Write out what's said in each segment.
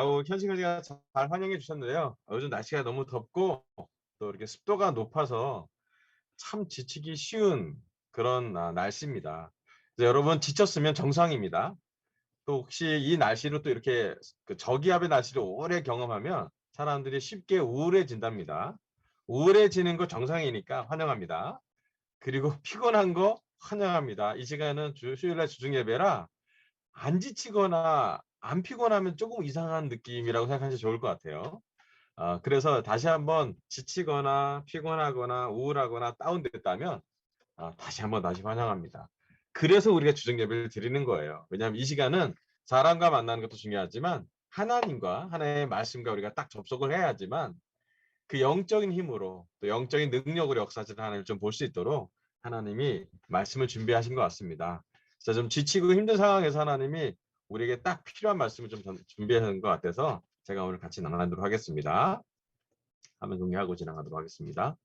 아우, 현식이가 잘 환영해 주셨는데요. 요즘 날씨가 너무 덥고 또 이렇게 습도가 높아서 참 지치기 쉬운 그런 날씨입니다. 여러분 지쳤으면 정상입니다. 또 혹시 이 날씨로 또 이렇게 그 저기압의 날씨를 오래 경험하면 사람들이 쉽게 우울해진답니다. 우울해지는 거 정상이니까 환영합니다. 그리고 피곤한 거 환영합니다. 이 시간은 수요일날 주중예배라 안 지치거나 안 피곤하면 조금 이상한 느낌이라고 생각하시면 좋을 것 같아요. 그래서 다시 한번 지치거나 피곤하거나 우울하거나 다운됐다면 다시 환영합니다. 그래서 우리가 주중 예배를 드리는 거예요. 왜냐하면 이 시간은 사람과 만나는 것도 중요하지만 하나님과 하나님의 말씀과 우리가 딱 접속을 해야지만 그 영적인 힘으로 또 영적인 능력으로 역사하시는 하나님을 좀 볼 수 있도록 하나님이 말씀을 준비하신 것 같습니다. 그래서 좀 지치고 힘든 상황에서 하나님이 우리에게 딱 필요한 말씀을 좀 준비하는 것 같아서 제가 오늘 같이 나누도록 하겠습니다. 화면 공유하고 진행하도록 하겠습니다.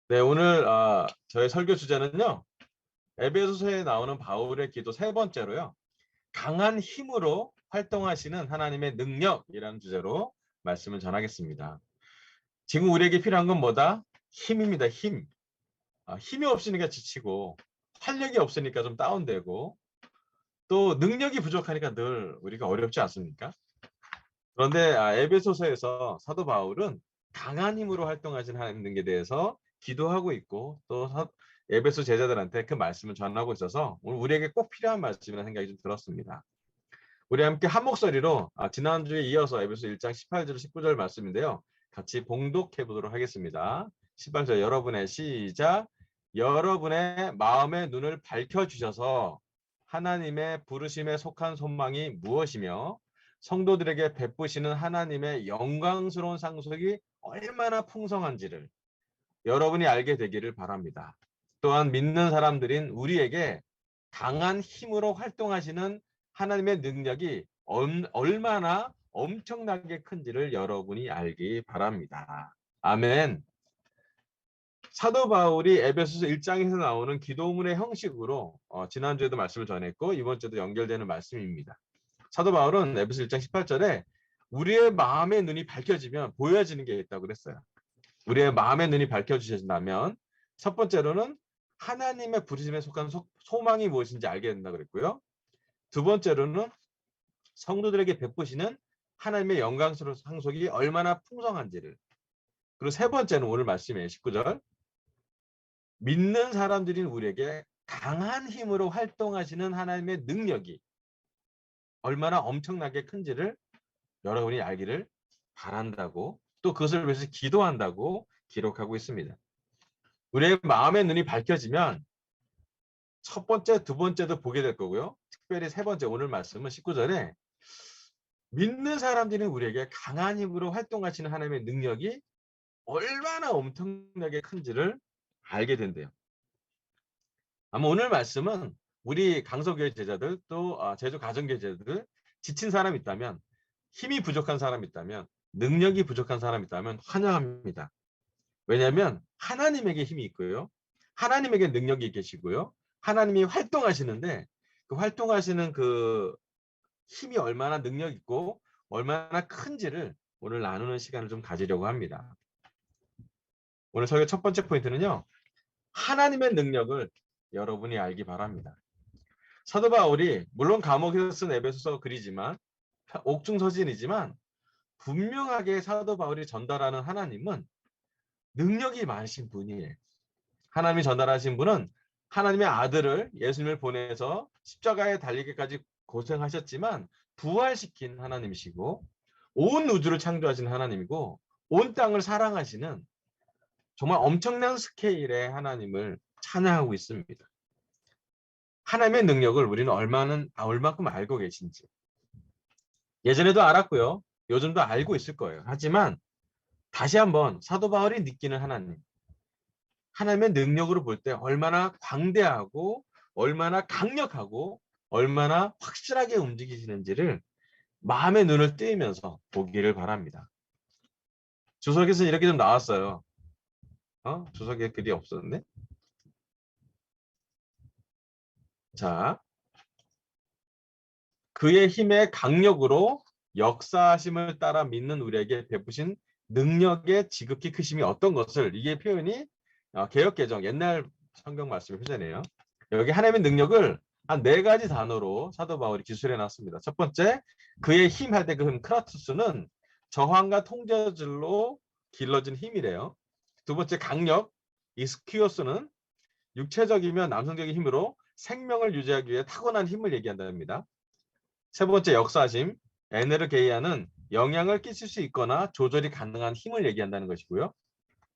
네, 오늘 저의 설교 주제는요. 에베소서에 나오는 바울의 기도 세 번째로요. 강한 힘으로 활동하시는 하나님의 능력이라는 주제로 말씀을 전하겠습니다. 지금 우리에게 필요한 건 뭐다? 힘입니다. 힘. 힘이 없으니까 지치고 활력이 없으니까 좀 다운되고 또 능력이 부족하니까 늘 우리가 어렵지 않습니까? 그런데 에베소서에서 사도 바울은 강한 힘으로 활동하신 하나님에 대해서 기도하고 있고 또 에베소 제자들한테 그 말씀을 전하고 있어서 오늘 우리에게 꼭 필요한 말씀이라는 생각이 좀 들었습니다. 우리 함께 한 목소리로 지난주에 이어서 에베소 1장 18절 19절 말씀인데요. 같이 봉독해 보도록 하겠습니다. 18절 여러분의 시작. 여러분의 마음의 눈을 밝혀주셔서 하나님의 부르심에 속한 소망이 무엇이며 성도들에게 베푸시는 하나님의 영광스러운 상속이 얼마나 풍성한지를 여러분이 알게 되기를 바랍니다. 또한 믿는 사람들인 우리에게 강한 힘으로 활동하시는 하나님의 능력이 얼마나 엄청나게 큰지를 여러분이 알기 바랍니다. 아멘. 사도 바울이 에베소서 1장에서 나오는 기도문의 형식으로 지난주에도 말씀을 전했고 이번 주에도 연결되는 말씀입니다. 사도 바울은 에베소 1장 18절에 우리의 마음의 눈이 밝혀지면 보여지는 게 있다고 그랬어요. 우리의 마음의 눈이 밝혀주신다면 첫 번째로는 하나님의 부르심에 속한 소망이 무엇인지 알게 된다 그랬고요. 두 번째로는 성도들에게 베푸시는 하나님의 영광스러운 상속이 얼마나 풍성한지를, 그리고 세 번째는 오늘 말씀의 19절 믿는 사람들인 우리에게 강한 힘으로 활동하시는 하나님의 능력이 얼마나 엄청나게 큰지를 여러분이 알기를 바란다고, 또 그것을 위해서 기도한다고 기록하고 있습니다. 우리의 마음의 눈이 밝혀지면 첫 번째, 두 번째도 보게 될 거고요. 특별히 세 번째 오늘 말씀은 19절에 믿는 사람들은 우리에게 강한 힘으로 활동하시는 하나님의 능력이 얼마나 엄청나게 큰지를 알게 된대요. 아마 오늘 말씀은 우리 강서교회 제자들 또 제주 가정교회 제자들 지친 사람 있다면, 힘이 부족한 사람 있다면, 능력이 부족한 사람 있다면 환영합니다. 왜냐하면 하나님에게 힘이 있고요. 하나님에게 능력이 계시고요. 하나님이 활동하시는데 그 활동하시는 그 힘이 얼마나 능력 있고 얼마나 큰지를 오늘 나누는 시간을 좀 가지려고 합니다. 오늘 설교 첫 번째 포인트는요. 하나님의 능력을 여러분이 알기 바랍니다. 사도 바울이 물론 감옥에서 쓴 에베소서 글이지만 옥중서신이지만 분명하게 사도 바울이 전달하는 하나님은 능력이 많으신 분이에요. 하나님이 전달하신 분은 하나님의 아들을 예수님을 보내서 십자가에 달리기까지 고생하셨지만 부활시킨 하나님이시고 온 우주를 창조하신 하나님이고 온 땅을 사랑하시는 정말 엄청난 스케일의 하나님을 찬양하고 있습니다. 하나님의 능력을 우리는 얼마큼 알고 계신지 예전에도 알았고요. 요즘도 알고 있을 거예요. 하지만 다시 한번 사도 바울이 느끼는 하나님의 능력으로 볼 때 얼마나 광대하고 얼마나 강력하고 얼마나 확실하게 움직이시는지를 마음의 눈을 뜨이면서 보기를 바랍니다. 주석에서 이렇게 좀 나왔어요. 주석에 글이 없었네. 자, 그의 힘의 강력으로 역사하심을 따라 믿는 우리에게 베푸신 능력의 지극히 크심이 어떤 것을, 이게 표현이 개역개정 옛날 성경 말씀의 표현이에요. 여기 하나님의 능력을 한 4가지 단어로 사도 바울이 기술해 놨습니다. 첫 번째, 그의 힘 할 때 그 힘 크라투스는 저항과 통제질로 길러진 힘이래요. 두 번째, 강력 이스키오스는 육체적이면 남성적인 힘으로 생명을 유지하기 위해 타고난 힘을 얘기한답니다. 세 번째, 역사심 에네르게이아는 영향을 끼칠 수 있거나 조절이 가능한 힘을 얘기한다는 것이고요.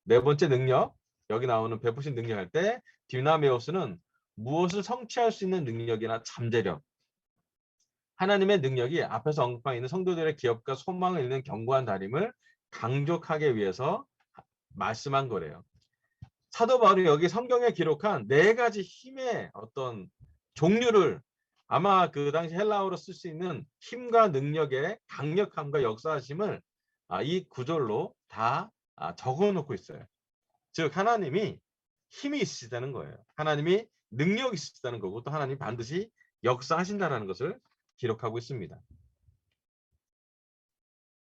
네 번째, 능력, 여기 나오는 베푸신 능력할 때 디나메오스는 무엇을 성취할 수 있는 능력이나 잠재력, 하나님의 능력이 앞에서 언급한 있는 성도들의 기업과 소망을 잃는 견고한 다림을 강족하기 위해서 말씀한 거래요. 사도 바울이 여기 성경에 기록한 4가지 힘의 어떤 종류를, 아마 그 당시 헬라어로 쓸 수 있는 힘과 능력의 강력함과 역사하심을 이 구절로 다 적어놓고 있어요. 즉 하나님이 힘이 있으시다는 거예요. 하나님이 능력이 있으시다는 거고, 또 하나님이 반드시 역사하신다는 것을 기록하고 있습니다.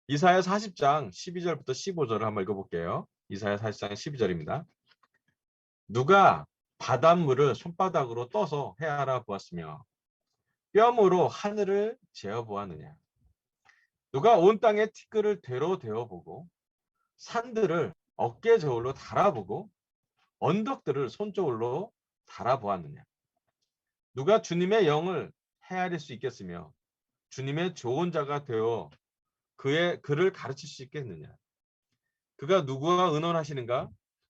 이사야 40장 12절부터 15절을 한번 읽어볼게요. 이사야 40장 12절입니다. 누가 바닷물을 손바닥으로 떠서 헤아라 보았으며 뼘으로 하늘을 재어 보았느냐. 누가 온 땅의 티끌을 되로 되어보고 산들을 어깨 저울로 달아보고 언덕들을 손저울로 달아보았느냐. 누가 주님의 영을 헤아릴 수 있겠으며 주님의 좋은 자가 되어 그를 가르칠 수 있겠느냐. 그가 누구와 의논하시는가?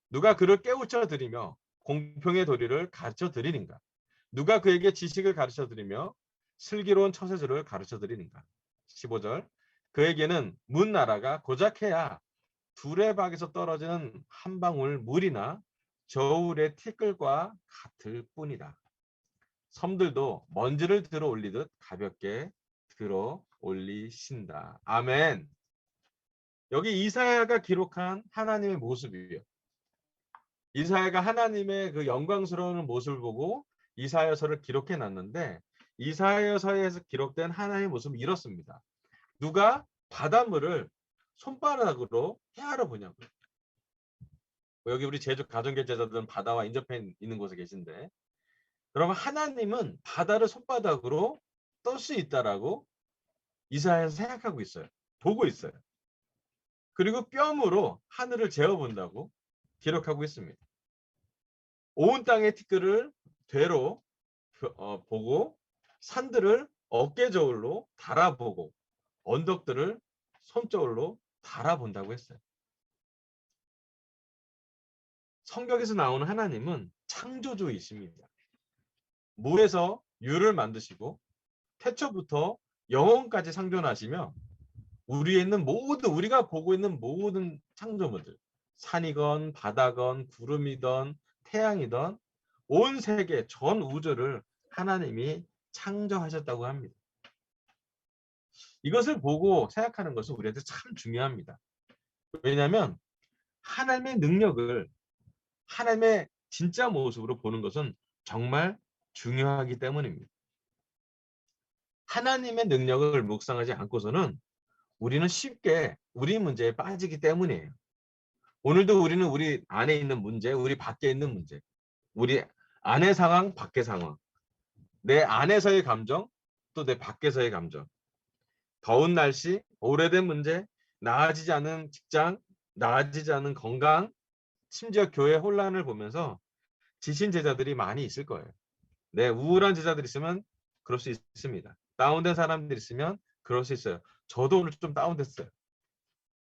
누가 그를 깨우쳐 드리며 공평의 도리를 가르쳐 드리는가? 누가 그에게 지식을 가르쳐 드리며 슬기로운 처세술을 가르쳐 드리는가? 15절. 그에게는 문 나라가 고작해야 두레박에서 떨어지는 한 방울 물이나 저울의 티끌과 같을 뿐이다. 섬들도 먼지를 들어 올리듯 가볍게 들어 올리신다. 아멘. 여기 이사야가 기록한 하나님의 모습이에요. 이사야가 하나님의 그 영광스러운 모습을 보고 이사야서를 기록해 놨는데, 이사야서에서 기록된 하나님의 모습은 이렇습니다. 누가 바닷물을 손바닥으로 헤아려 보냐고요. 여기 우리 제주 가정교 제자들은 바다와 인접해 있는 곳에 계신데, 그러면 하나님은 바다를 손바닥으로 뜰 수 있다라고 이사야에서 생각하고 있어요. 보고 있어요. 그리고 뼘으로 하늘을 재어본다고 기록하고 있습니다. 온 땅의 티끌을 되로 보고 산들을 어깨저울로 달아보고 언덕들을 손저울로 달아본다고 했어요. 성경에서 나오는 하나님은 창조주이십니다. 물에서 유를 만드시고 태초부터 영혼까지 상존하시며 우리에 있는 모든, 우리가 보고 있는 모든 창조물들, 산이건 바다건 구름이던 태양이던 온 세계 전 우주를 하나님이 창조하셨다고 합니다. 이것을 보고 생각하는 것은 우리한테 참 중요합니다. 왜냐하면 하나님의 능력을 하나님의 진짜 모습으로 보는 것은 정말 중요하기 때문입니다. 하나님의 능력을 묵상하지 않고서는 우리는 쉽게 우리 문제에 빠지기 때문이에요. 오늘도 우리는 우리 안에 있는 문제, 우리 밖에 있는 문제, 우리 안의 상황, 밖의 상황, 내 안에서의 감정, 또 내 밖에서의 감정, 더운 날씨, 오래된 문제, 나아지지 않은 직장, 나아지지 않은 건강, 심지어 교회 혼란을 보면서 지신 제자들이 많이 있을 거예요. 네, 우울한 제자들이 있으면 그럴 수 있습니다. 다운된 사람들이 있으면 그럴 수 있어요. 저도 오늘 좀 다운됐어요.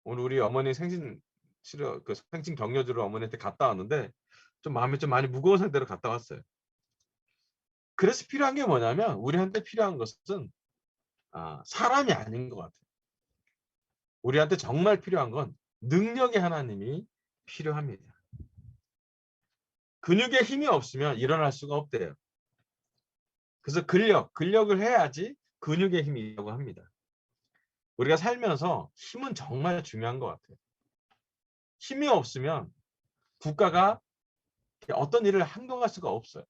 오늘 우리 어머니 생신 치료, 그 생신 격려주로 어머니한테 갔다 왔는데 좀 마음이 좀 많이 무거운 상태로 갔다 왔어요. 그래서 필요한 게 뭐냐면, 우리한테 필요한 것은 사람이 아닌 것 같아요. 우리한테 정말 필요한 건 능력의 하나님이 필요합니다. 근육에 힘이 없으면 일어날 수가 없대요. 그래서 근력을 해야지 근육에 힘이 있다고 합니다. 우리가 살면서 힘은 정말 중요한 것 같아요. 힘이 없으면 국가가 어떤 일을 행동할 수가 없어요.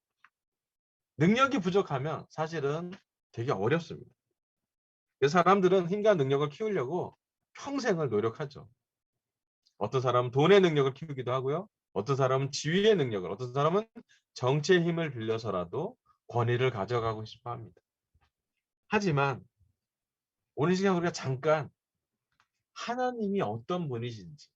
능력이 부족하면 사실은 되게 어렵습니다. 그 사람들은 힘과 능력을 키우려고 평생을 노력하죠. 어떤 사람은 돈의 능력을 키우기도 하고요. 어떤 사람은 지위의 능력을, 어떤 사람은 정치의 힘을 빌려서라도 권위를 가져가고 싶어 합니다. 하지만 오늘 시간 우리가 잠깐 하나님이 어떤 분이신지,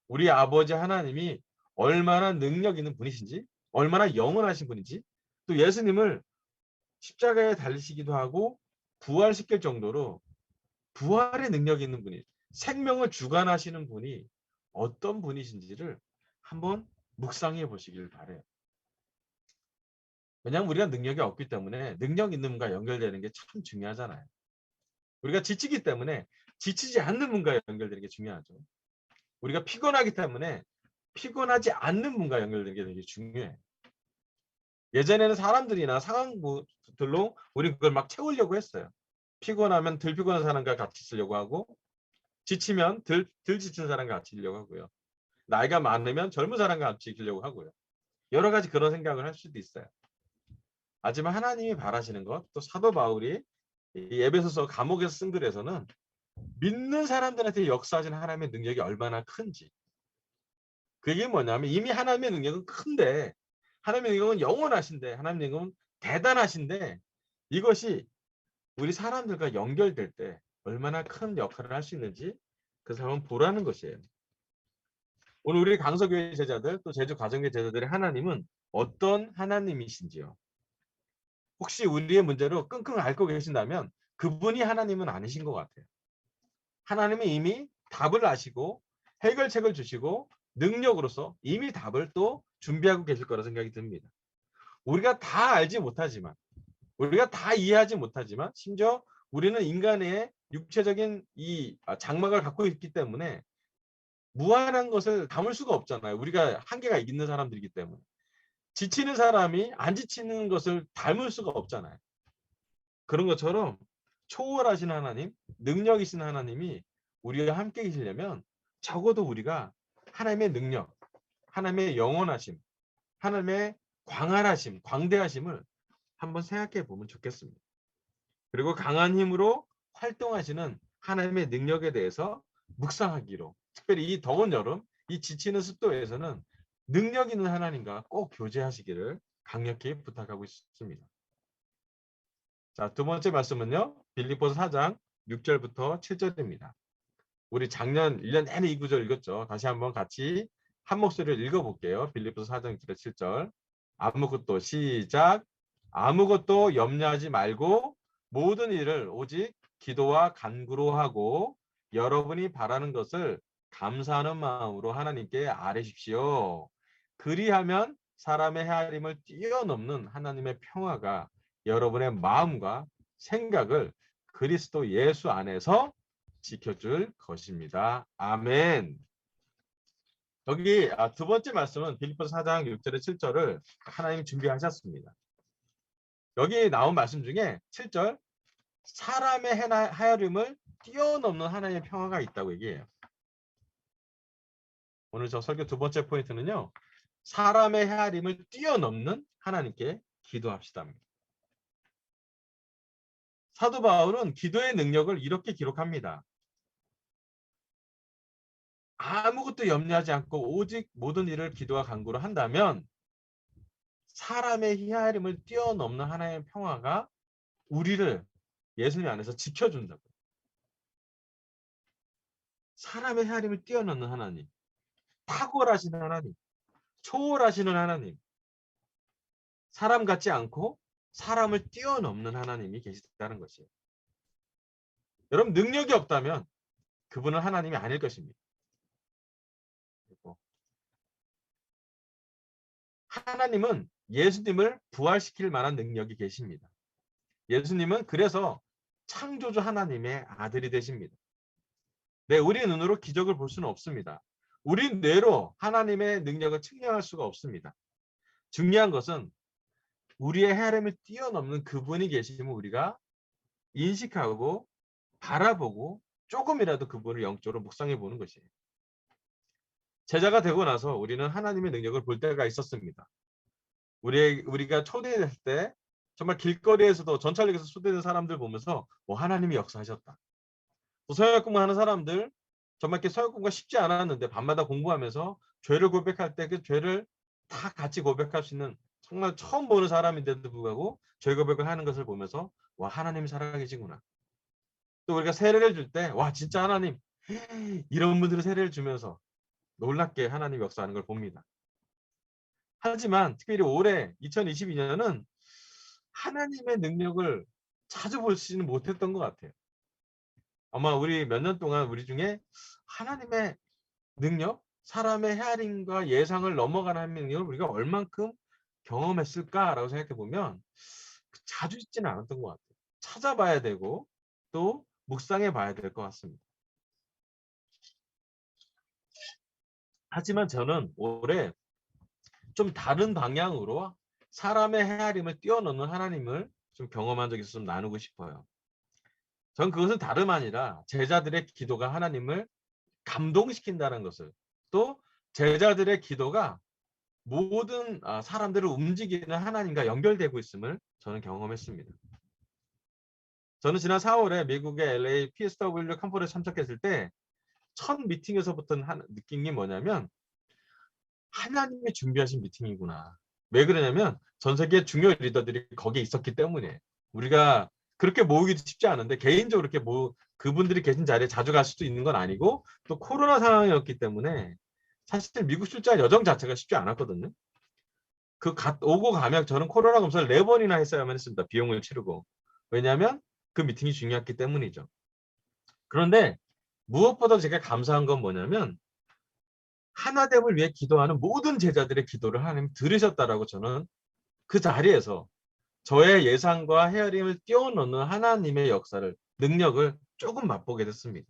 우리 아버지 하나님이 얼마나 능력 있는 분이신지, 얼마나 영원하신 분인지, 또 예수님을 십자가에 달리시기도 하고 부활시킬 정도로 부활의 능력이 있는 분이, 생명을 주관하시는 분이 어떤 분이신지를 한번 묵상해 보시길 바래요. 왜냐하면 우리가 능력이 없기 때문에 능력 있는 분과 연결되는 게 참 중요하잖아요. 우리가 지치기 때문에 지치지 않는 분과 연결되는 게 중요하죠. 우리가 피곤하기 때문에 피곤하지 않는 분과 연결되는 게 되게 중요해요. 예전에는 사람들이나 상황들로 우리 그걸 막 채우려고 했어요. 피곤하면 덜 피곤한 사람과 같이 있으려고 하고, 지치면 덜 지친 사람과 같이 있으려고 하고요. 나이가 많으면 젊은 사람과 같이 있으려고 하고요. 여러 가지 그런 생각을 할 수도 있어요. 하지만 하나님이 바라시는 것, 또 사도 바울이 이 에베소서 감옥에서 쓴 글에서는 믿는 사람들한테 역사하시는 하나님의 능력이 얼마나 큰지, 그게 뭐냐면 이미 하나님의 능력은 큰데, 하나님의 능력은 영원하신데, 하나님의 능력은 대단하신데, 이것이 우리 사람들과 연결될 때 얼마나 큰 역할을 할 수 있는지 그 사람은 보라는 것이에요. 오늘 우리 강서교회 제자들, 또 제주 가정교회 제자들의 하나님은 어떤 하나님이신지요? 혹시 우리의 문제로 끙끙 앓고 계신다면 그분이 하나님은 아니신 것 같아요. 하나님이 이미 답을 아시고 해결책을 주시고 능력으로서 이미 답을 또 준비하고 계실 거라 생각이 듭니다. 우리가 다 알지 못하지만, 우리가 다 이해하지 못하지만, 심지어 우리는 인간의 육체적인 이 장막을 갖고 있기 때문에 무한한 것을 담을 수가 없잖아요. 우리가 한계가 있는 사람들이기 때문에. 지치는 사람이 안 지치는 것을 닮을 수가 없잖아요. 그런 것처럼 초월하신 하나님, 능력 있으신 하나님이 우리와 함께 계시려면 적어도 우리가 하나님의 능력, 하나님의 영원하심, 하나님의 광활하심, 광대하심을 한번 생각해 보면 좋겠습니다. 그리고 강한 힘으로 활동하시는 하나님의 능력에 대해서 묵상하기로, 특별히 이 더운 여름, 이 지치는 습도에서는 능력 있는 하나님과 꼭 교제하시기를 강력히 부탁하고 있습니다. 자, 두 번째 말씀은요. 빌립보서 4장 6절부터 7절입니다. 우리 작년 1년 내내 이 구절 읽었죠. 다시 한번 같이 한 목소리를 읽어볼게요. 빌립보서 4장 6절 7절. 아무것도 시작. 아무것도 염려하지 말고 모든 일을 오직 기도와 간구로 하고 여러분이 바라는 것을 감사하는 마음으로 하나님께 아뢰십시오. 그리하면 사람의 헤아림을 뛰어넘는 하나님의 평화가 여러분의 마음과 생각을 그리스도 예수 안에서 지켜줄 것입니다. 아멘. 여기 두 번째 말씀은 빌립보서 4장 6절에 7절을 하나님이 준비하셨습니다. 여기 나온 말씀 중에 7절, 사람의 헤아림을 뛰어넘는 하나님의 평화가 있다고 얘기해요. 오늘 저 설교 두 번째 포인트는요. 사람의 헤아림을 뛰어넘는 하나님께 기도합시다. 사도 바울은 기도의 능력을 이렇게 기록합니다. 아무것도 염려하지 않고 오직 모든 일을 기도와 간구로 한다면 사람의 헤아림을 뛰어넘는 하나님의 평화가 우리를 예수님 안에서 지켜준다고. 사람의 헤아림을 뛰어넘는 하나님, 탁월하신 하나님, 초월하시는 하나님, 사람 같지 않고 사람을 뛰어넘는 하나님이 계시다는 것이에요. 여러분, 능력이 없다면 그분은 하나님이 아닐 것입니다. 하나님은 예수님을 부활시킬 만한 능력이 계십니다. 예수님은 그래서 창조주 하나님의 아들이 되십니다. 네, 우리 눈으로 기적을 볼 수는 없습니다. 우리 뇌로 하나님의 능력을 측량할 수가 없습니다. 중요한 것은 우리의 헤아림을 뛰어넘는 그분이 계시면 우리가 인식하고 바라보고 조금이라도 그분을 영적으로 묵상해 보는 것이에요. 제자가 되고 나서 우리는 하나님의 능력을 볼 때가 있었습니다. 우리가 초대될 때 정말 길거리에서도 전찰력에서 수대된 사람들 보면서 하나님이 역사하셨다. 또 서역 공부하는 사람들 정말 이렇게 서역 공부가 쉽지 않았는데 밤마다 공부하면서 죄를 고백할 때 그 죄를 다 같이 고백할 수 있는 정말 처음 보는 사람인데도 불구하고 죄 고백을 하는 것을 보면서 하나님이 살아계시구나. 또 우리가 세례를 줄 때 진짜 하나님 이런 분들이 세례를 주면서 놀랍게 하나님 역사하는 걸 봅니다. 하지만 특별히 올해 2022년은 하나님의 능력을 자주 보지는 못했던 것 같아요. 아마 우리 몇 년 동안 우리 중에 하나님의 능력, 사람의 헤아림과 예상을 넘어가는 능력을 우리가 얼만큼 경험했을까라고 생각해 보면 자주 있지는 않았던 것 같아요. 찾아봐야 되고 또 묵상해 봐야 될 것 같습니다. 하지만 저는 올해 좀 다른 방향으로 사람의 헤아림을 뛰어넘는 하나님을 좀 경험한 적이 있어서 좀 나누고 싶어요. 전 그것은 다름 아니라 제자들의 기도가 하나님을 감동시킨다는 것을, 또 제자들의 기도가 모든 사람들을 움직이는 하나님과 연결되고 있음을 저는 경험했습니다. 저는 지난 4월에 미국의 LA PSW 컨퍼런스 참석했을 때 첫 미팅에서부터 느낀 게 뭐냐면 하나님이 준비하신 미팅이구나. 왜 그러냐면 전 세계 중요 리더들이 거기에 있었기 때문에. 우리가 그렇게 모으기도 쉽지 않은데 개인적으로 이렇게 그분들이 계신 자리에 자주 갈 수도 있는 건 아니고 또 코로나 상황이었기 때문에 사실 미국 출장 여정 자체가 쉽지 않았거든요. 오고 가면 저는 코로나 검사를 4번이나 했어야만 했습니다. 비용을 치르고. 왜냐하면 그 미팅이 중요했기 때문이죠. 그런데 무엇보다 제가 감사한 건 뭐냐면 하나됨을 위해 기도하는 모든 제자들의 기도를 하나님 들으셨다라고 저는 그 자리에서 저의 예상과 헤아림을 뛰어넘는 하나님의 역사를, 능력을 조금 맛보게 됐습니다.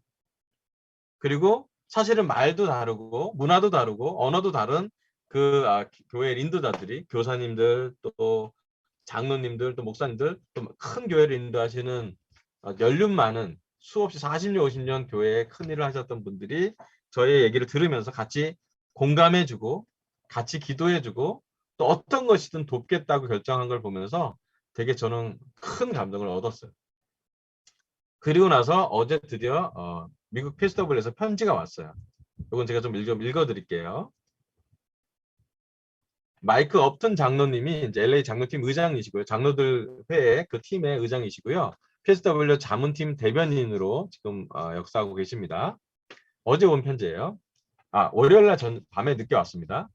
그리고 사실은 말도 다르고 문화도 다르고 언어도 다른 교회 인도자들이, 교사님들 또 장로님들 또 목사님들 또 큰 교회를 인도하시는 연륜 많은 수없이 40년 50년 교회에 큰 일을 하셨던 분들이 저의 얘기를 들으면서 같이 공감해주고 같이 기도해주고 또 어떤 것이든 돕겠다고 결정한 걸 보면서 되게 저는 큰 감동을 얻었어요. 그리고 나서 어제 드디어 미국 PSW에서 편지가 왔어요. 이건 제가 좀 읽어드릴게요. 마이크 업튼 장로님이 이제 LA 장로팀 의장이시고요. 장로들 회의 그 팀의 의장이시고요. PSW 자문팀 대변인으로 지금 역사하고 계십니다. 어제 온 편지예요. 월요일날 밤에 늦게 왔습니다.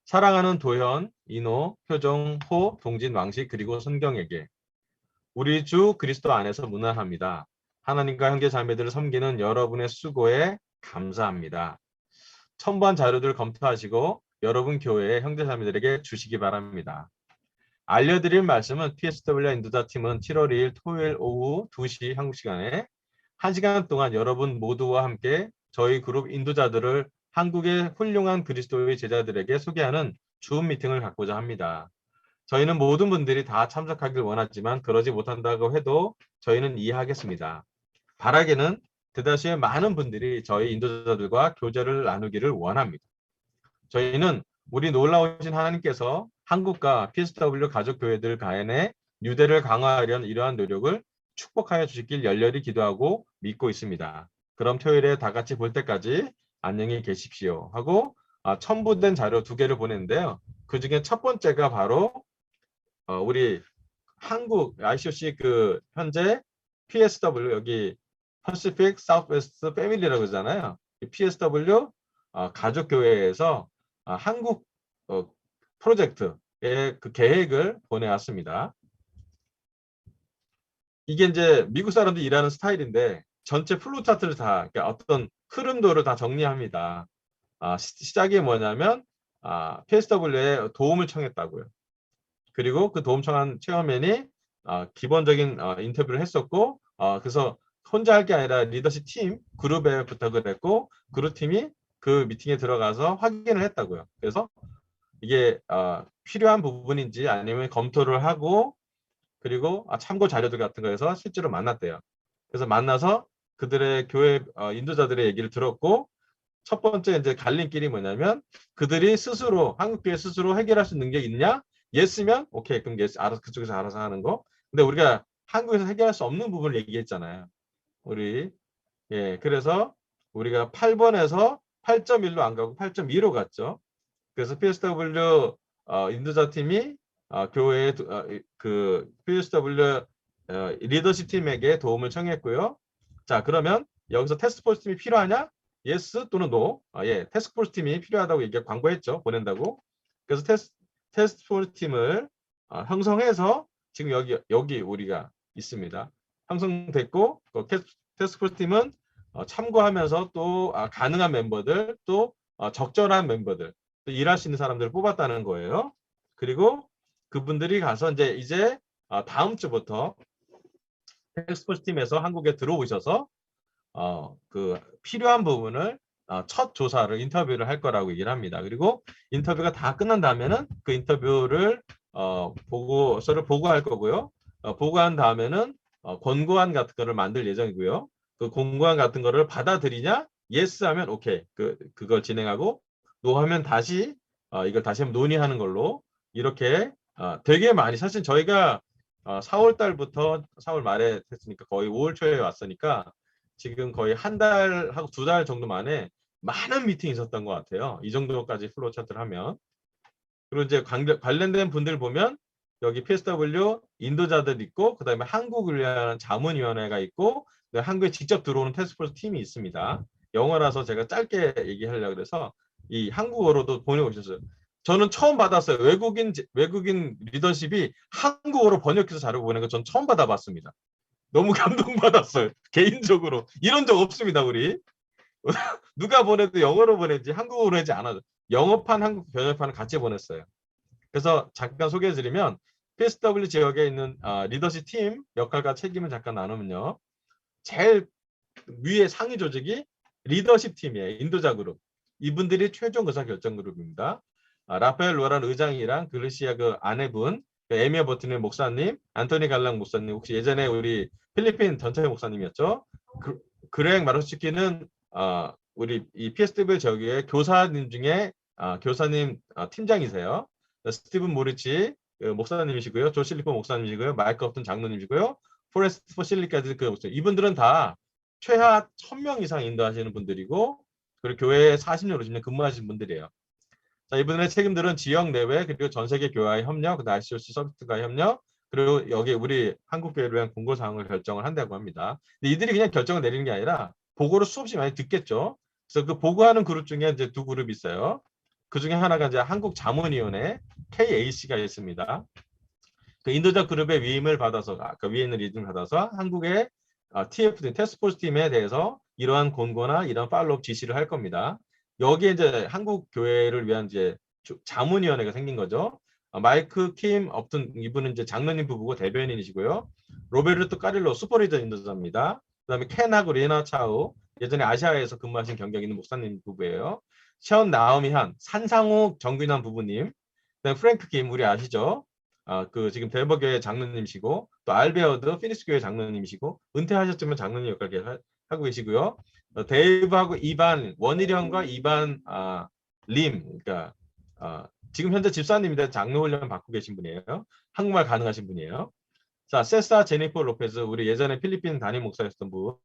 사랑하는 도현, 인호, 표정, 호, 동진, 왕식 그리고 선경에게 우리 주 그리스도 안에서 문안합니다. 하나님과 형제 자매들을 섬기는 여러분의 수고에 감사합니다. 첨부한 자료들 검토하시고 여러분 교회의 형제 자매들에게 주시기 바랍니다. 알려드릴 말씀은 PSW 인도자팀은 7월 2일 토요일 오후 2시 한국 시간에 1시간 동안 여러분 모두와 함께 저희 그룹 인도자들을 한국의 훌륭한 그리스도의 제자들에게 소개하는 줌 미팅을 갖고자 합니다. 저희는 모든 분들이 다 참석하길 원하지만 그러지 못한다고 해도 저희는 이해하겠습니다. 바라기는 대다수의 많은 분들이 저희 인도자들과 교제를 나누기를 원합니다. 저희는 우리 놀라우신 하나님께서 한국과 PSW 가족교회들 간의 유대를 강화하려는 이러한 노력을 축복하여 주시길 열렬히 기도하고 믿고 있습니다. 그럼 토요일에 다 같이 볼 때까지 안녕히 계십시오 하고 첨부된 자료 2개를 보냈는데요. 그 중에 첫 번째가 바로 우리 한국 ICOC 현재 PSW 여기 Pacific Southwest Family라고 그러잖아요. PSW 가족교회에서 한국 프로젝트의 그 계획을 보내왔습니다. 이게 이제 미국 사람들이 일하는 스타일인데 전체 플루 차트를 다 그러니까 어떤 흐름도를 다 정리합니다. 시작이 뭐냐면 PSW에 도움을 청했다고요. 그리고 그 도움 청한 체어맨이 기본적인 인터뷰를 했었고 그래서 혼자 할 게 아니라 리더십 팀 그룹에 부탁을 했고 그룹팀이 그 미팅에 들어가서 확인을 했다고요. 그래서 이게 필요한 부분인지 아니면 검토를 하고 그리고 참고 자료들 같은 거에서 실제로 만났대요. 그래서 만나서 그들의 교회 인도자들의 얘기를 들었고 첫 번째 이제 갈림길이 뭐냐면 그들이 스스로 한국교회 스스로 해결할 수 있는 능력이 있냐 예스면 오케이. 그럼 예스 알아서 그쪽에서 알아서 하는 거. 근데 우리가 한국에서 해결할 수 없는 부분을 얘기했잖아요. 우리 그래서 우리가 8번에서 8.1로 안 가고 8.2로 갔죠. 그래서 PSW 인도자 팀이 교회 그 PSW 리더십 팀에게 도움을 청했고요. 자, 그러면 여기서 테스크포스 팀이 필요하냐? 예스 또는 노. 테스크포스 팀이 필요하다고 얘기 광고했죠. 보낸다고. 그래서 테스크포스 팀을 형성해서 지금 여기 우리가 있습니다. 형성됐고 테스크포스 팀은 참고하면서 또 가능한 멤버들 또 적절한 멤버들 또 일할 수 있는 사람들을 뽑았다는 거예요. 그리고 그분들이 가서 이제 다음 주부터 텍스포스 팀에서 한국에 들어오셔서 그 필요한 부분을 첫 조사를 인터뷰를 할 거라고 얘기를 합니다. 그리고 인터뷰가 다 끝난 다음에는 그 인터뷰를 보고서를 보고할 거고요. 보고한 다음에는 권고안 같은 거를 만들 예정이고요. 그 권고안 같은 거를 받아들이냐? 예스 하면 오케이. 그걸 진행하고 노 하면 다시 이걸 다시 한번 논의하는 걸로 이렇게 되게 많이 사실 저희가 4월 달부터 4월 말에 했으니까 거의 5월 초에 왔으니까 지금 거의 한 달하고 2달 정도 만에 많은 미팅이 있었던 것 같아요. 이 정도까지 플로우 차트를 하면. 그리고 이제 관련된 분들 보면 여기 PSW 인도자들 있고 그다음에 한국을 위한 자문위원회가 있고 한국에 직접 들어오는 테스크포스 팀이 있습니다. 영어라서 제가 짧게 얘기하려고 그래서 이 한국어로도 보내오셨어요. 저는 처음 받았어요. 외국인 리더십이 한국어로 번역해서 자료 보내는 거 전 처음 받아봤습니다. 너무 감동받았어요. 개인적으로. 이런 적 없습니다, 우리. 누가 보내도 영어로 보내지 한국어로 보내지 않아요. 영어판, 한국 번역판을 같이 보냈어요. 그래서 잠깐 소개해드리면 PSW 지역에 있는 리더십 팀 역할과 책임을 잠깐 나누면요. 제일 위에 상위 조직이 리더십 팀이에요. 인도자 그룹. 이분들이 최종 의사결정 그룹입니다. 라파엘 로란 의장이랑 그르시아 그 아내분, 에미어 버튼의 목사님, 안토니 갈랑 목사님, 혹시 예전에 우리 필리핀 전체 목사님이었죠. 그렉 마로스키는 우리 이 PSW 지역의 교사님 중에 교사님 팀장이세요. 스티븐 모리치 목사님이시고요. 조 실리퍼 목사님이시고요. 마이크 업튼 장로님이시고요. 포레스트 포실리까지 그 목사. 이분들은 다 최하 1000명 이상 인도하시는 분들이고 그리고 교회에 40년, 50년 근무하시는 분들이에요. 자, 이분의 책임들은 지역 내외 그리고 전 세계 교회와의 협력, ICOC 서비스과의 협력, 그리고 여기 우리 한국교회를 위한 공고 사항을 결정을 한다고 합니다. 근데 이들이 그냥 결정을 내리는 게 아니라 보고를 수없이 많이 듣겠죠. 그래서 그 보고하는 그룹 중에 이제 두 그룹이 있어요. 그 중에 하나가 이제 한국자문위원회 KAC가 있습니다. 그 인도적 그룹의 위임을 받아서 아까 위에 있는 리듬을 받아서 한국의 TF팀 테스크포스 팀에 대해서 이러한 권고나 이런 팔로업 지시를 할 겁니다. 여기에 이제 한국 교회를 위한 이제 자문위원회가 생긴 거죠. 마이크 킴 업튼 이분은 이제 장로님 부부고 대변인이시고요. 로베르토 까릴로 슈퍼리더 인도자입니다. 그다음에 켄하고 리나 차우 예전에 아시아에서 근무하신 경력 있는 목사님 부부예요. 션 나오미 한 산상욱 정균환 부부님. 그다음에 프랭크 김 우리 아시죠? 그 지금 델버교회 장로님이시고 또 알베어드 피니스교회 장로님이시고 은퇴하셨지만 장로님 역할 계속 하고 계시고요. 데이브하고 이반 원희령과 이반 림 그러니까 지금 현재 집사님인데 장로 훈련 받고 계신 분이에요. 한국말 가능하신 분이에요. 자, 세사 제니퍼 로페즈 우리 예전에 필리핀 담임 목사였던 분.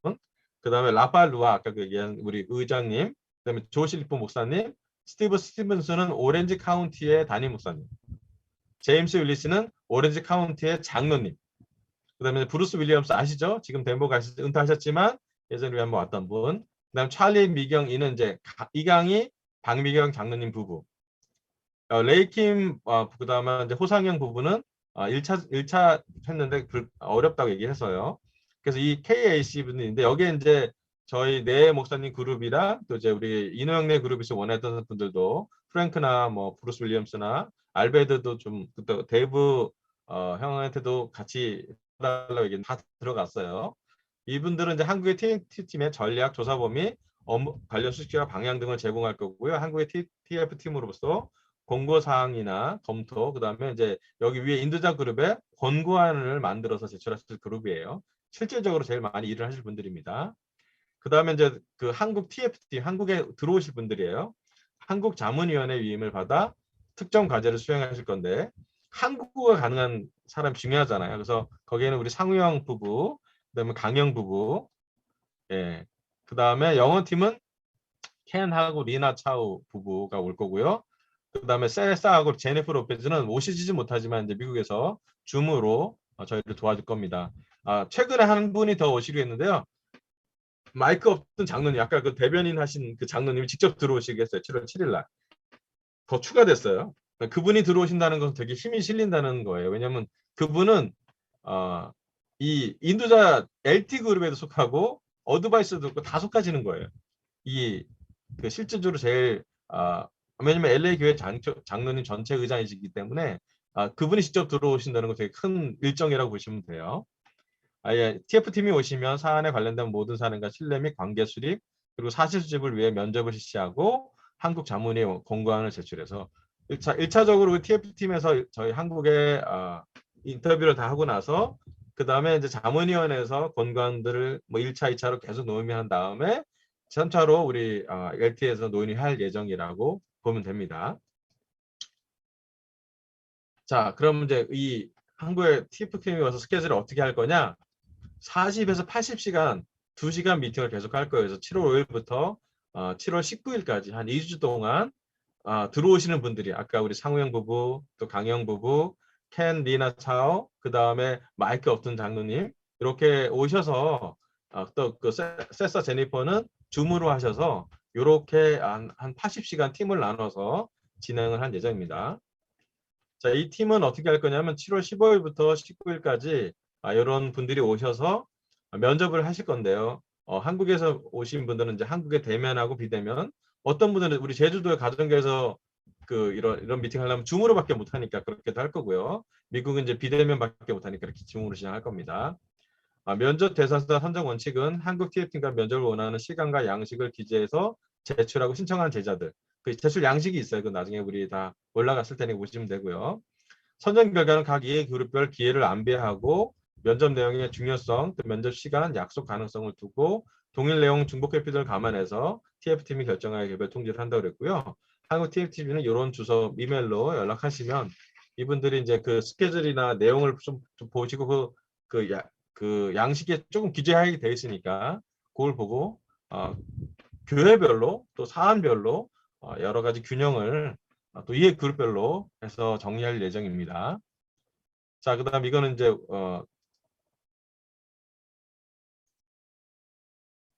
그다음에 라팔루아 아까 그 얘기한 우리 의장님. 그다음에 조실리프 목사님. 스티브 스티븐스는 오렌지 카운티의 담임 목사님. 제임스 윌리스는 오렌지 카운티의 장로님. 그다음에 브루스 윌리엄스 아시죠? 지금 덴버 은퇴하셨지만 예전에 한번 왔던 분. 그다음 찰리 미경 이는 이제 이강희 박미경 장로님 부부. 레이킴 그다음에 이제 호상영 부부는 1차 했는데 어렵다고 얘기해서요. 그래서 이 KAC 분인데 여기에 이제 저희 네 목사님 그룹이랑 또 이제 우리 인호영네 그룹에서 원했던 분들도 프랭크나 뭐 브루스 윌리엄스나 알베드도 좀 그때 데이브 형한테도 같이 달라고 얘기 다 들어갔어요. 이분들은 이제 한국의 TNT 팀의 전략 조사 범위, 업무 관련 수식과 방향 등을 제공할 거고요. 한국의 TF 팀으로서 권고 사항이나 검토, 그다음에 이제 여기 위에 인도자 그룹에 권고안을 만들어서 제출하실 그룹이에요. 실질적으로 제일 많이 일을 하실 분들입니다. 그다음에 이제 그 한국 TF팀, 한국에 들어오실 분들이에요. 한국 자문위원회 위임을 받아 특정 과제를 수행하실 건데 한국어가 가능한 사람 중요하잖아요. 그래서 거기에는 우리 상우영 부부, 그다음에 강영 부부, 예, 그다음에 영어 팀은 켄하고 리나 차우 부부가 올 거고요. 그다음에 셀사하고 제니퍼 로페즈는 오시지 못하지만 이제 미국에서 줌으로 저희를 도와줄 겁니다. 최근에 한 분이 더 오시기로 했는데요. 마이크 없던 장로님, 아까 그 대변인 하신 그 장로님이 직접 들어오시겠어요. 7월 7일 날. 더 추가됐어요. 그분이 들어오신다는 것은 되게 힘이 실린다는 거예요. 왜냐하면 그분은 어, 이 인도자 LT 그룹에도 속하고 어드바이스도 있고 다 속하시는 거예요. 이 그 실질적으로 제일 왜냐면 LA 교회 장로님 전체 의장이시기 때문에 그분이 직접 들어오신다는 건 되게 큰 일정이라고 보시면 돼요. 아예 TF팀이 오시면 사안에 관련된 모든 사안과 신뢰 및 관계 수립 그리고 사실 수집을 위해 면접을 실시하고 한국 자문위 공고안을 제출해서 1차적으로 TF팀에서 저희 한국에 인터뷰를 다 하고 나서 그 다음에 이제 자문위원회에서 권고안들을 뭐 1차, 2차로 계속 논의한 다음에 3차로 우리 LT에서 논의할 예정이라고 보면 됩니다. 자, 그럼 이제 이 한국의 TF팀이 와서 스케줄을 어떻게 할 거냐? 40에서 80시간 2시간 미팅을 계속 할 거예요. 그래서 7월 5일부터 7월 19일까지 한 2주 동안 들어오시는 분들이 아까 우리 상우영 부부, 또 강영 부부, 켄 리나 차오, 그 다음에 마이크 없던 장로님 이렇게 오셔서 또 그 세사 제니퍼는 줌으로 하셔서 이렇게 한 80시간 팀을 나눠서 진행을 할 예정입니다. 자, 이 팀은 어떻게 할 거냐면 7월 15일부터 19일까지 이런 분들이 오셔서 면접을 하실 건데요. 한국에서 오신 분들은 이제 한국에 대면하고 비대면, 어떤 분들은 우리 제주도의 가정교회에서 그 이런 미팅 하려면 줌으로밖에 못 하니까 그렇게도 할 거고요. 미국은 이제 비대면밖에 못 하니까 이렇게 줌으로 진행할 겁니다. 면접 대상자 선정 원칙은 한국 TF팀과 면접을 원하는 시간과 양식을 기재해서 제출하고 신청한 제자들. 그 제출 양식이 있어요. 그 나중에 우리 다 올라갔을 테니 보시면 되고요. 선정 결과는 각 이해 그룹별 기회를 안배하고 면접 내용의 중요성, 또 면접 시간, 약속 가능성을 두고 동일 내용 중복 회피를 감안해서 TF팀이 결정하여 개별 통지를 한다고 그랬고요. 한국 TFTV는 이런 주소 이메일로 연락하시면 이분들이 이제 그 스케줄이나 내용을 좀 보시고 그 양식에 조금 기재하게 되어 있으니까 그걸 보고 교회별로 또 사안별로 여러 가지 균형을 또 이해 그룹별로 해서 정리할 예정입니다. 자, 그다음 이거는 이제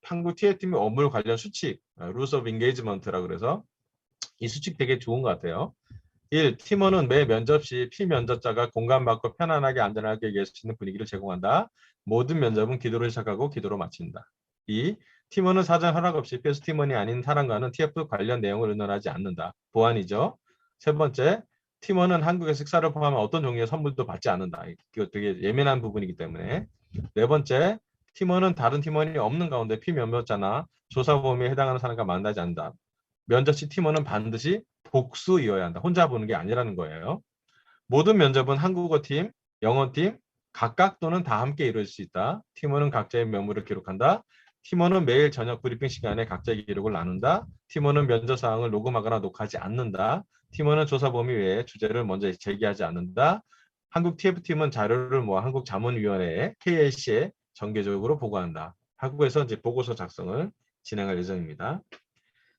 한국 TF팀의 업무 관련 수칙, Rules of Engagement라고 그래서 이 수칙 되게 좋은 것 같아요. 1. 팀원은 매 면접 시 피면접자가 공감받고 편안하게 안전하게 얘기할 수 있는 분위기를 제공한다. 모든 면접은 기도로 시작하고 기도로 마친다. 2. 팀원은 사전 허락 없이 필수 팀원이 아닌 사람과는 TF 관련 내용을 의논하지 않는다. 보안이죠. 세 번째, 팀원은 한국의 식사를 포함한 어떤 종류의 선물도 받지 않는다. 이거 되게 예민한 부분이기 때문에. 네 번째, 팀원은 다른 팀원이 없는 가운데 피면접자나 조사범위에 해당하는 사람과 만나지 않는다. 면접 시 팀원은 반드시 복수이어야 한다. 혼자 보는 게 아니라는 거예요. 모든 면접은 한국어팀, 영어팀 각각 또는 다 함께 이루어질 수 있다. 팀원은 각자의 면모를 기록한다. 팀원은 매일 저녁 브리핑 시간에 각자의 기록을 나눈다. 팀원은 면접 사항을 녹음하거나 녹화하지 않는다. 팀원은 조사 범위 외에 주제를 먼저 제기하지 않는다. 한국 TF팀은 자료를 모아 한국 자문위원회에 KAC에 정기적으로 보고한다. 한국에서 이제 보고서 작성을 진행할 예정입니다.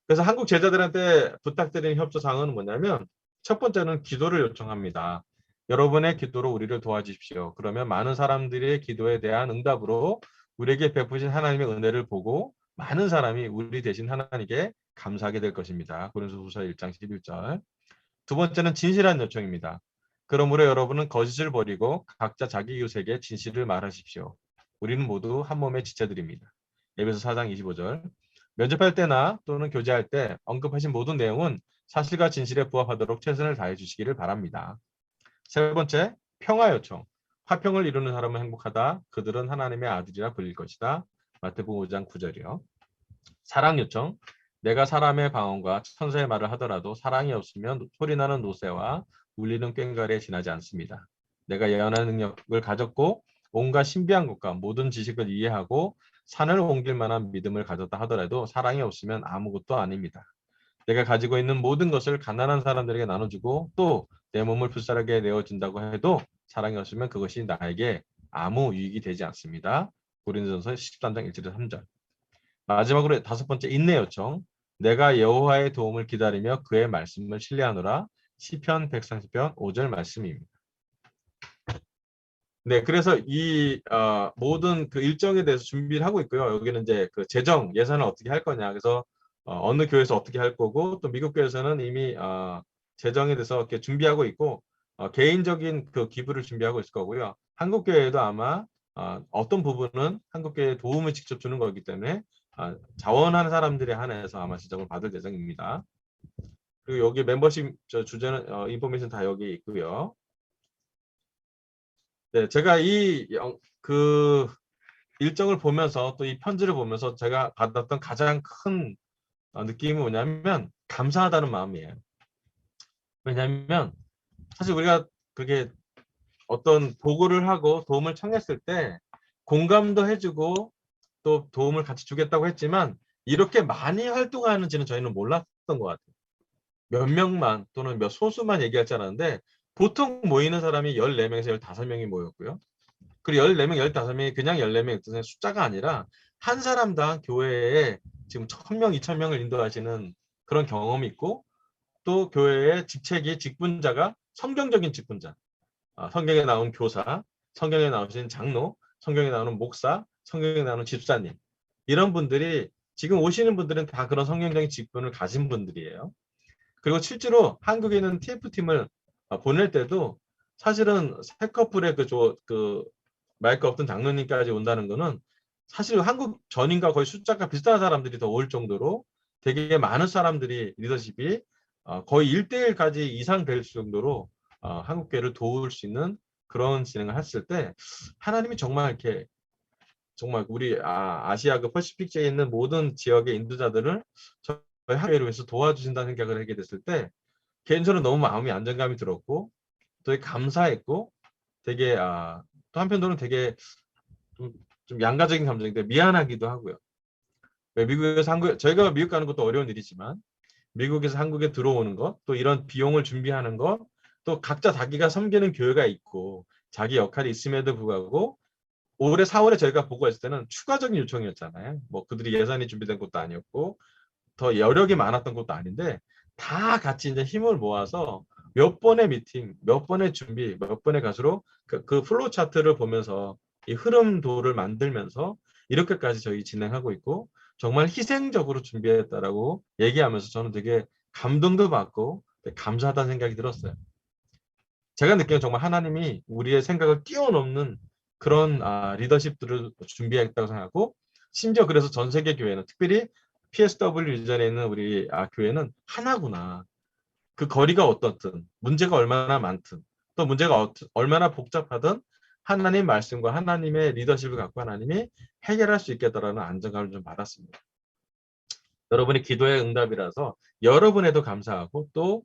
그래서 한국 제자들한테 부탁드리는 협조 사항은 뭐냐면 첫 번째는 기도를 요청합니다. 여러분의 기도로 우리를 도와주십시오. 그러면 많은 사람들의 기도에 대한 응답으로 우리에게 베푸신 하나님의 은혜를 보고 많은 사람이 우리 대신 하나님께 감사하게 될 것입니다. 고린도후서 1장 11절. 두 번째는 진실한 요청입니다. 그러므로 여러분은 거짓을 버리고 각자 자기 이웃에게 진실을 말하십시오. 우리는 모두 한 몸의 지체들입니다. 에베소 4장 25절. 면접할 때나 또는 교제할 때 언급하신 모든 내용은 사실과 진실에 부합하도록 최선을 다해 주시기를 바랍니다. 세 번째, 평화 요청. 화평을 이루는 사람은 행복하다. 그들은 하나님의 아들이라 불릴 것이다. 마태복음 5장 9절이요. 사랑 요청. 내가 사람의 방언과 천사의 말을 하더라도 사랑이 없으면 소리나는 노새와 울리는 꽹과리에 지나지 않습니다. 내가 예언하는 능력을 가졌고 온갖 신비한 것과 모든 지식을 이해하고 산을 옮길 만한 믿음을 가졌다 하더라도 사랑이 없으면 아무것도 아닙니다. 내가 가지고 있는 모든 것을 가난한 사람들에게 나눠주고 또 내 몸을 불살하게 내어준다고 해도 사랑이 없으면 그것이 나에게 아무 유익이 되지 않습니다. 고린도전서 13장 1절에서 3절. 마지막으로 5번째 인내 요청. 내가 여호와의 도움을 기다리며 그의 말씀을 신뢰하노라. 시편 130편 5절 말씀입니다. 네, 그래서 이 모든 그 일정에 대해서 준비를 하고 있고요. 여기는 이제 그 재정 예산을 어떻게 할 거냐. 그래서 어느 교회에서 어떻게 할 거고, 또 미국 교회에서는 이미 재정에 대해서 이렇게 준비하고 있고, 개인적인 그 기부를 준비하고 있을 거고요. 한국 교회에도 아마 어떤 부분은 한국 교회에 도움을 직접 주는 거기 때문에 자원하는 사람들에 한해서 아마 지정을 받을 예정입니다. 그리고 여기 멤버십 주제는 인포메이션 다 여기 있고요. 네, 제가 그 일정을 보면서 또 이 편지를 보면서 제가 받았던 가장 큰 느낌이 뭐냐면 감사하다는 마음이에요. 왜냐하면 사실 우리가 그게 어떤 보고를 하고 도움을 청했을 때 공감도 해주고 또 도움을 같이 주겠다고 했지만 이렇게 많이 활동하는지는 저희는 몰랐던 것 같아요. 몇 명만 또는 몇 소수만 얘기할 줄 알았는데 보통 모이는 사람이 14명에서 15명이 모였고요. 그리고 14명, 15명이 그냥 14명 뜻의 숫자가 아니라 한 사람당 교회에 지금 1000명, 2000명을 인도하시는 그런 경험이 있고 또 교회의 직책이 직분자가 성경적인 직분자, 성경에 나온 교사, 성경에 나오신 장로, 성경에 나오는 목사, 성경에 나오는 집사님 이런 분들이 지금 오시는 분들은 다 그런 성경적인 직분을 가진 분들이에요. 그리고 실제로 한국에 있는 TF팀을 보낼 때도 사실은 세 커플의 그 마이크 없던 장로님까지 온다는 거는 사실 한국 전인과 거의 숫자가 비슷한 사람들이 더 올 정도로 되게 많은 사람들이 리더십이 거의 1대1까지 이상 될 정도로 한국교회를 도울 수 있는 그런 진행을 했을 때 하나님이 정말 이렇게 정말 우리 아시아 그 퍼시픽지에 있는 모든 지역의 인도자들을 저희 학교를 위해서 도와주신다는 생각을 하게 됐을 때 개인적으로 너무 마음이 안정감이 들었고 되게 감사했고 되게 또 한편으로는 되게 좀 양가적인 감정인데 미안하기도 하고요. 미국에서 저희가 미국 가는 것도 어려운 일이지만 미국에서 한국에 들어오는 것, 또 이런 비용을 준비하는 것, 또 각자 자기가 섬기는 교회가 있고 자기 역할이 있음에도 불구하고 올해 4월에 저희가 보고했을 때는 추가적인 요청이었잖아요. 뭐 그들이 예산이 준비된 것도 아니었고 더 여력이 많았던 것도 아닌데 다 같이 이제 힘을 모아서 몇 번의 미팅, 몇 번의 준비, 몇 번의 가수로 그 플로우 차트를 보면서 이 흐름도를 만들면서 이렇게까지 저희 진행하고 있고 정말 희생적으로 준비했다라고 얘기하면서 저는 되게 감동도 받고 되게 감사하다는 생각이 들었어요. 제가 느끼는 정말 하나님이 우리의 생각을 뛰어넘는 그런 리더십들을 준비했다고 생각하고 심지어 그래서 전 세계 교회는 특별히 PSW 유전에 있는 우리 교회는 하나구나. 그 거리가 어떻든 문제가 얼마나 많든 또 문제가 얼마나 복잡하든 하나님 말씀과 하나님의 리더십을 갖고 하나님이 해결할 수 있겠다라는 안정감을 좀 받았습니다. 여러분의 기도의 응답이라서 여러분에도 감사하고 또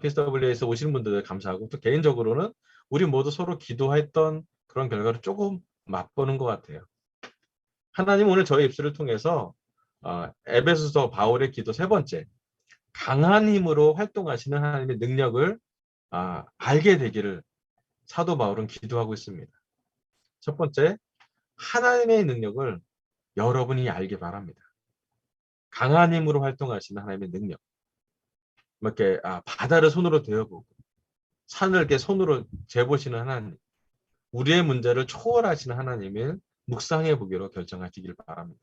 PSW에서 오시는 분들도 감사하고 또 개인적으로는 우리 모두 서로 기도했던 그런 결과를 조금 맛보는 것 같아요. 하나님 오늘 저의 입술을 통해서 에베소서 바울의 기도 3번째 강한 힘으로 활동하시는 하나님의 능력을 알게 되기를 사도 바울은 기도하고 있습니다. 첫 번째, 하나님의 능력을 여러분이 알기 바랍니다. 강한 힘으로 활동하시는 하나님의 능력. 이렇게 바다를 손으로 대어보고 산을 이렇게 손으로 재보시는 하나님. 우리의 문제를 초월하시는 하나님을 묵상해 보기로 결정하시길 바랍니다.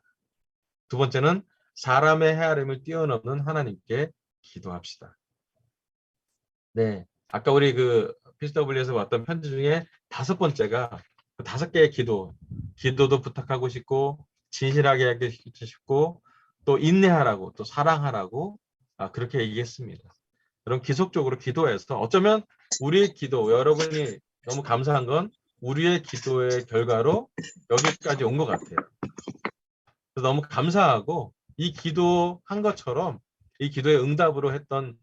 두 번째는 사람의 헤아림을 뛰어넘는 하나님께 기도합시다. 네, 아까 우리 그 PCW에서 왔던 편지 중에 5번째가 그 5개의 기도도 부탁하고 싶고 진실하게 하고 싶고 또 인내하라고 또 사랑하라고 그렇게 얘기했습니다. 그럼 지속적으로 기도해서 어쩌면 우리의 기도 여러분이 너무 감사한 건 우리의 기도의 결과로 여기까지 온 것 같아요. 그래서 너무 감사하고 이 기도한 것처럼 이 기도의 응답으로 했던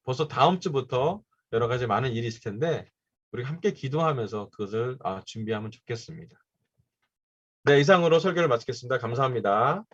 벌써 다음 주부터 여러 가지 많은 일이 있을 텐데 우리 함께 기도하면서 그것을 준비하면 좋겠습니다. 네, 이상으로 설교를 마치겠습니다. 감사합니다.